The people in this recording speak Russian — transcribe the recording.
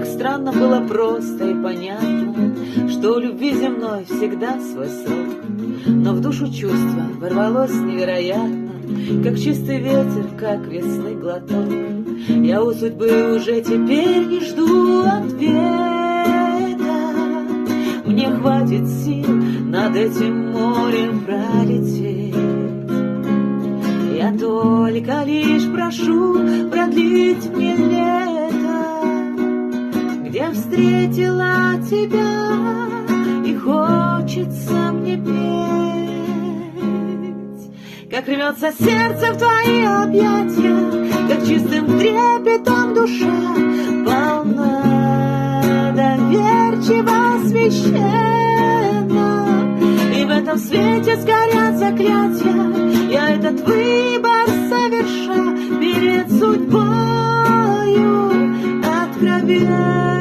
Как странно было просто и понятно, что у любви земной всегда свой срок. Но в душу чувство ворвалось невероятно, как чистый ветер, как весны глоток. Я у судьбы уже теперь не жду ответа. Мне хватит сил над этим морем пролететь. Я только лишь прошу продлить мне лето, где встретила тебя, и хочется мне петь. Как рвется сердце в твои объятия, как чистым трепетом душа полна, доверчиво священна. И в этом свете сгорят заклятия, я этот выбор соверша перед судьбою откровенно.